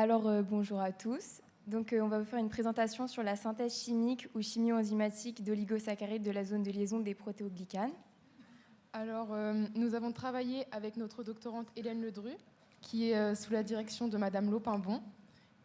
Bonjour à tous. On va vous faire une présentation sur la synthèse chimique ou chimio-enzymatique d'oligosaccharides de la zone de liaison des protéoglycanes. Nous avons travaillé avec notre doctorante Hélène Ledru, qui est sous la direction de Madame Lopimbon.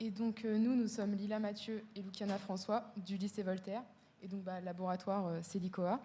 Et donc, nous sommes Lila Mathieu et Luciana François du lycée Voltaire. Et donc, laboratoire, c'est l'ICOA.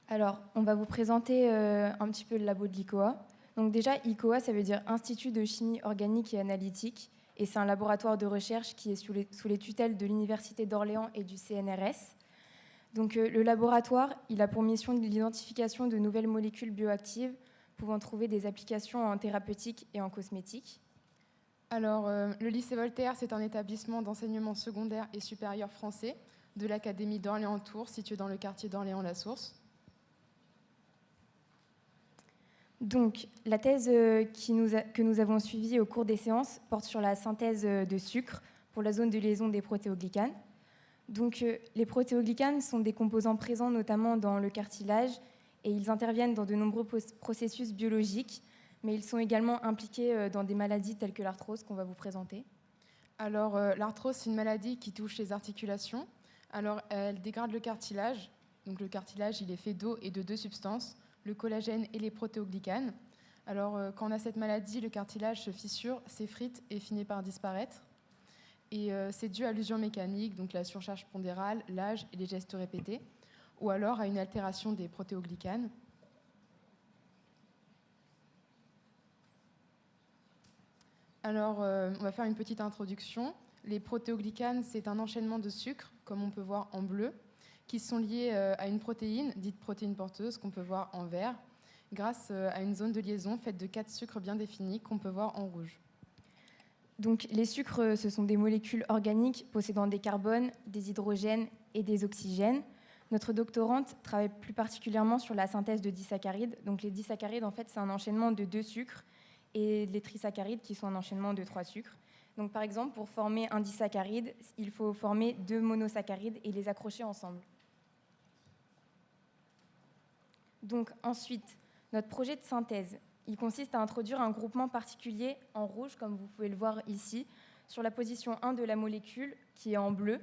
Alors, on va vous présenter un petit peu le labo de l'ICOA. Donc déjà, ICOA, ça veut dire Institut de chimie organique et analytique. Et c'est un laboratoire de recherche qui est sous les tutelles de l'Université d'Orléans et du CNRS. Le laboratoire, il a pour mission l'identification de nouvelles molécules bioactives pouvant trouver des applications en thérapeutique et en cosmétique. Le lycée Voltaire, c'est un établissement d'enseignement secondaire et supérieur français de l'Académie d'Orléans-Tours, situé dans le quartier d'Orléans-la-Source. Donc, la thèse que nous avons suivie au cours des séances porte sur la synthèse de sucre pour la zone de liaison des protéoglycanes. Les protéoglycanes sont des composants présents notamment dans le cartilage et ils interviennent dans de nombreux processus biologiques, mais ils sont également impliqués dans des maladies telles que l'arthrose qu'on va vous présenter. L'arthrose, c'est une maladie qui touche les articulations. Elle dégrade le cartilage. Donc, le cartilage, il est fait d'eau et de deux substances, le collagène et les protéoglycanes. Quand on a cette maladie, le cartilage se fissure, s'effrite et finit par disparaître. Et c'est dû à l'usure mécanique, donc la surcharge pondérale, l'âge et les gestes répétés, ou alors à une altération des protéoglycanes. On va faire une petite introduction. Les protéoglycanes, c'est un enchaînement de sucres, comme on peut voir en bleu, qui sont liés à une protéine, dite protéine porteuse, qu'on peut voir en vert, grâce à une zone de liaison faite de 4 sucres bien définis, qu'on peut voir en rouge. Donc, les sucres, ce sont des molécules organiques possédant des carbones, des hydrogènes et des oxygènes. Notre doctorante travaille plus particulièrement sur la synthèse de disaccharides. Donc, les disaccharides, en fait, c'est un enchaînement de 2 sucres, et les trisaccharides qui sont un enchaînement de 3 sucres. Donc, par exemple, pour former un disaccharide, il faut former 2 monosaccharides et les accrocher ensemble. Donc, ensuite, notre projet de synthèse, il consiste à introduire un groupement particulier en rouge, comme vous pouvez le voir ici, sur la position 1 de la molécule, qui est en bleu.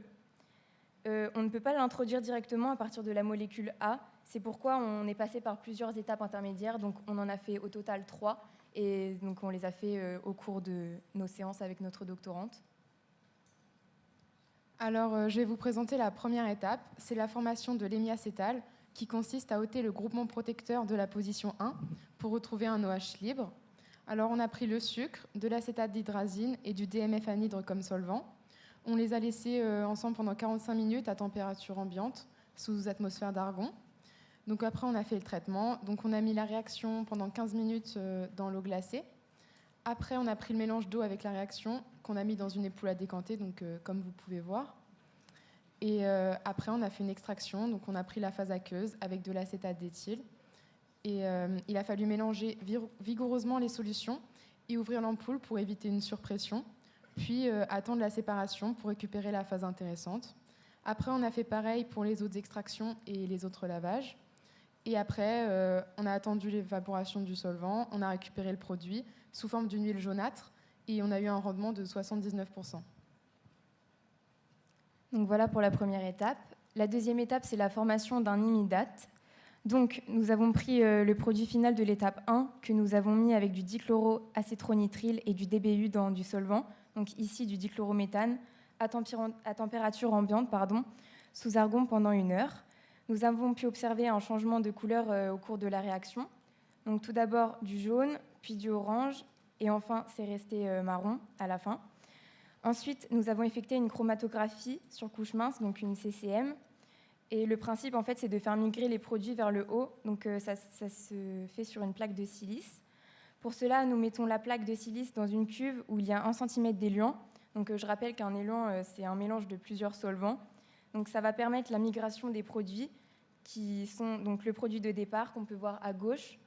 On ne peut pas l'introduire directement à partir de la molécule A. C'est pourquoi on est passé par plusieurs étapes intermédiaires. Donc, on en a fait au total 3. Et donc, on les a fait au cours de nos séances avec notre doctorante. Je vais vous présenter la première étape. C'est la formation de l'hémiacétal, qui consiste à ôter le groupement protecteur de la position 1 pour retrouver un OH libre. On a pris le sucre, de l'acétate d'hydrazine et du DMF anhydre comme solvant. On les a laissés ensemble pendant 45 minutes à température ambiante, sous atmosphère d'argon. Donc après, on a fait le traitement. Donc on a mis la réaction pendant 15 minutes dans l'eau glacée. Après, on a pris le mélange d'eau avec la réaction qu'on a mis dans une époule à décanter, donc comme vous pouvez voir. Et après, on a fait une extraction. Donc on a pris la phase aqueuse avec de l'acétate d'éthyle. Et il a fallu mélanger vigoureusement les solutions et ouvrir l'ampoule pour éviter une surpression. Puis attendre la séparation pour récupérer la phase intéressante. Après, on a fait pareil pour les autres extractions et les autres lavages. Et après, on a attendu l'évaporation du solvant, on a récupéré le produit sous forme d'une huile jaunâtre et on a eu un rendement de 79%. Donc voilà pour la première étape. La deuxième étape, c'est la formation d'un imidate. Donc nous avons pris le produit final de l'étape 1 que nous avons mis avec du dichloroacétronitrile et du DBU dans du solvant, donc ici du dichlorométhane, à température ambiante, sous argon pendant 1 heure. Nous avons pu observer un changement de couleur au cours de la réaction. Donc tout d'abord du jaune, puis du orange, et enfin c'est resté marron à la fin. Ensuite, nous avons effectué une chromatographie sur couche mince, donc une CCM. Et le principe, en fait, c'est de faire migrer les produits vers le haut. Donc ça se fait sur une plaque de silice. Pour cela, nous mettons la plaque de silice dans une cuve où il y a 1 cm d'éluant. Donc je rappelle qu'un éluant, c'est un mélange de plusieurs solvants. Donc ça va permettre la migration des produits qui sont donc le produit de départ qu'on peut voir à gauche.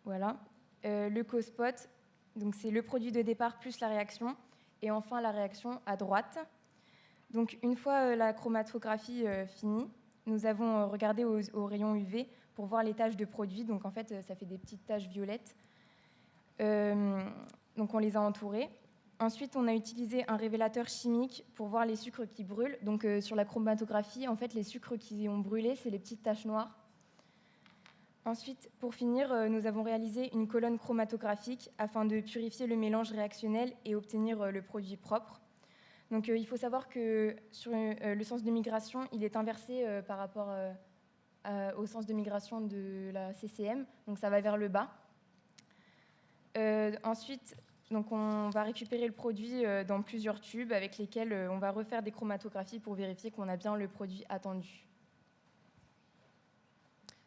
Voilà. Le co-spot, donc c'est le produit de départ plus la réaction. Et enfin la réaction à droite. Donc une fois la chromatographie finie, nous avons regardé au rayon UV pour voir les taches de produits. Donc en fait, ça fait des petites taches violettes. Donc on les a entourés. Ensuite, on a utilisé un révélateur chimique pour voir les sucres qui brûlent. Donc sur la chromatographie, en fait, les sucres qui ont brûlé, c'est les petites taches noires. Ensuite, pour finir, nous avons réalisé une colonne chromatographique afin de purifier le mélange réactionnel et obtenir le produit propre. Donc il faut savoir que sur le sens de migration, il est inversé par rapport au sens de migration de la CCM. Donc ça va vers le bas. Ensuite, donc on va récupérer le produit dans plusieurs tubes avec lesquels on va refaire des chromatographies pour vérifier qu'on a bien le produit attendu.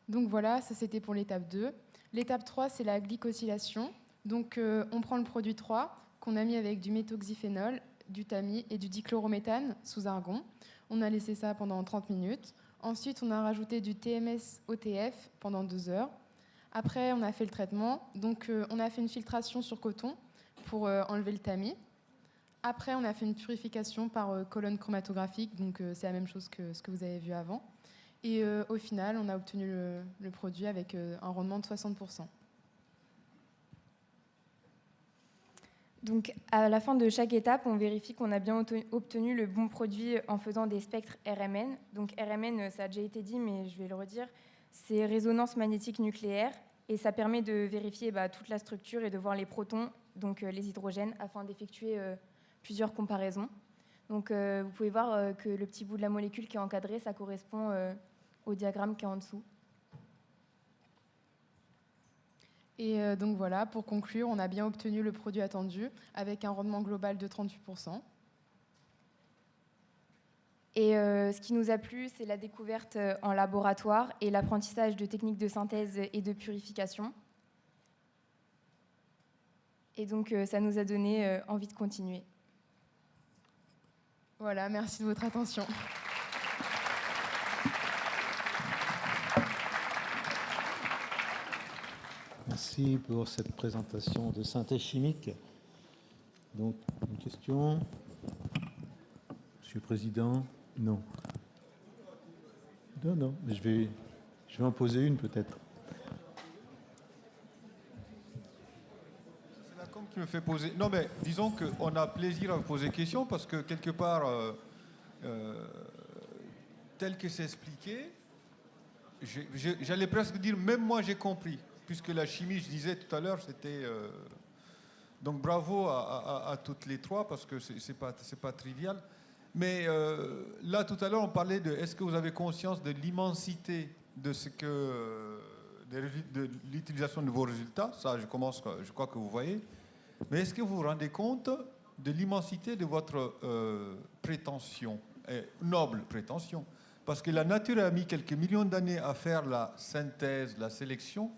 Donc voilà, ça c'était pour l'étape 2. L'étape 3, c'est la glycosylation. Donc on prend le produit 3 qu'on a mis avec du méthoxyphénol, du tami et du dichlorométhane sous argon. On a laissé ça pendant 30 minutes. Ensuite, on a rajouté du TMS-OTF pendant 2 heures. Après, on a fait le traitement. Donc on a fait une filtration sur coton pour enlever le tamis. Après, on a fait une purification par colonne chromatographique. Donc c'est la même chose que ce que vous avez vu avant. Et au final, on a obtenu le produit avec un rendement de 60%. Donc, à la fin de chaque étape, on vérifie qu'on a bien obtenu le bon produit en faisant des spectres RMN. Donc, RMN, ça a déjà été dit, mais je vais le redire, c'est résonance magnétique nucléaire, et ça permet de vérifier toute la structure et de voir les protons, donc les hydrogènes, afin d'effectuer plusieurs comparaisons. Donc, vous pouvez voir que le petit bout de la molécule qui est encadré, ça correspond au diagramme qui est en dessous. Et donc voilà, pour conclure, on a bien obtenu le produit attendu avec un rendement global de 38%. Et ce qui nous a plu, c'est la découverte en laboratoire et l'apprentissage de techniques de synthèse et de purification. Et donc, ça nous a donné envie de continuer. Voilà, merci de votre attention. Merci pour cette présentation de synthèse chimique. Donc, une question. Monsieur le Président? Non. Non, mais je vais en poser une peut-être. C'est la com qui me fait poser. Non, mais disons qu'on a plaisir à vous poser des questions parce que quelque part, tel que c'est expliqué, j'allais presque dire, même moi j'ai compris. Puisque la chimie, je disais tout à l'heure, c'était... Donc bravo à toutes les trois, parce que c'est pas trivial. Mais là, tout à l'heure, on parlait de... Est-ce que vous avez conscience de l'immensité de l'utilisation de vos résultats? Ça, je crois que vous voyez. Mais est-ce que vous vous rendez compte de l'immensité de votre prétention, noble prétention? Parce que la nature a mis quelques millions d'années à faire la synthèse, la sélection.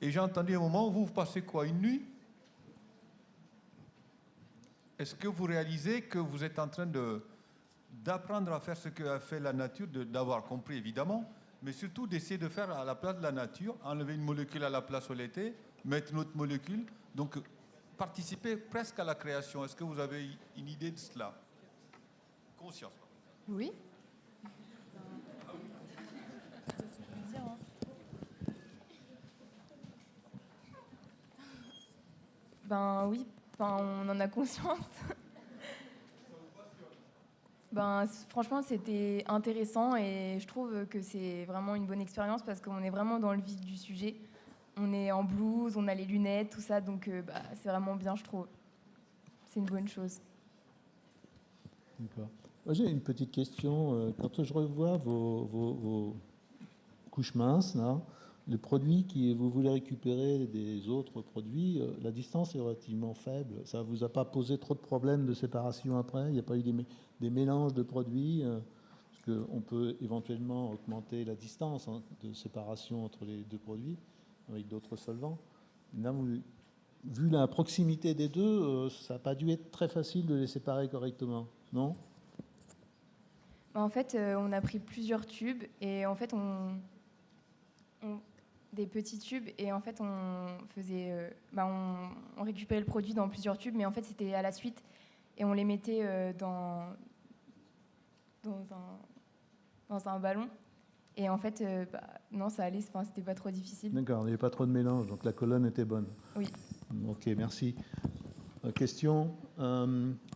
Et j'ai entendu un moment, vous passez quoi, une nuit? Est-ce que vous réalisez que vous êtes en train d'apprendre à faire ce qu'a fait la nature, d'avoir compris évidemment, mais surtout d'essayer de faire à la place de la nature, enlever une molécule à la place où elle était, mettre une autre molécule, donc participer presque à la création. Est-ce que vous avez une idée de cela? Conscience. Oui. Ben oui, on en a conscience. Franchement, c'était intéressant et je trouve que c'est vraiment une bonne expérience parce qu'on est vraiment dans le vif du sujet. On est en blouse, on a les lunettes, tout ça, donc c'est vraiment bien, je trouve. C'est une bonne chose. D'accord. Moi, j'ai une petite question. Quand je revois vos couches minces, là, les produits que vous voulez récupérer des autres produits, la distance est relativement faible. Ça ne vous a pas posé trop de problèmes de séparation après? Il n'y a pas eu des mélanges de produits? Parce qu'on peut éventuellement augmenter la distance de séparation entre les deux produits avec d'autres solvants. Là, vu la proximité des deux, ça n'a pas dû être très facile de les séparer correctement, non? En fait, on a pris plusieurs tubes et en fait, des petits tubes et en fait on faisait on récupérait le produit dans plusieurs tubes, mais en fait c'était à la suite et on les mettait dans un ballon et en fait non, ça allait, c'était pas trop difficile. D'accord, il n'y avait pas trop de mélange, donc la colonne était bonne. Oui. Ok, merci. Question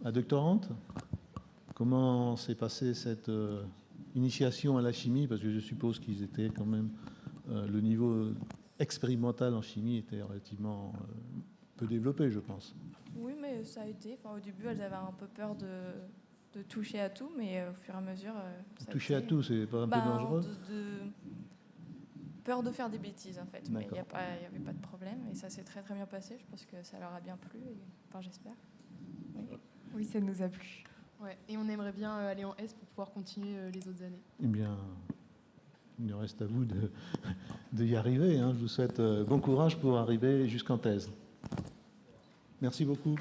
à doctorante. Comment s'est passée cette initiation à la chimie? Parce que je suppose qu'ils étaient quand même... le niveau expérimental en chimie était relativement peu développé, je pense. Oui, mais ça a été. Enfin, au début, elles avaient un peu peur de toucher à tout, mais au fur et à mesure, ça a Toucher à été- tout, c'est pas un peu dangereux? Peur de faire des bêtises, en fait. Mais il n'y D'accord. avait pas de problème. Et ça s'est très, très bien passé. Je pense que ça leur a bien plu. Enfin, j'espère. Oui. Oui, ça nous a plu. Ouais, et on aimerait bien aller en S pour pouvoir continuer les autres années. Eh bien, il reste à vous de y arriver, hein. Je vous souhaite bon courage pour arriver jusqu'en thèse. Merci beaucoup.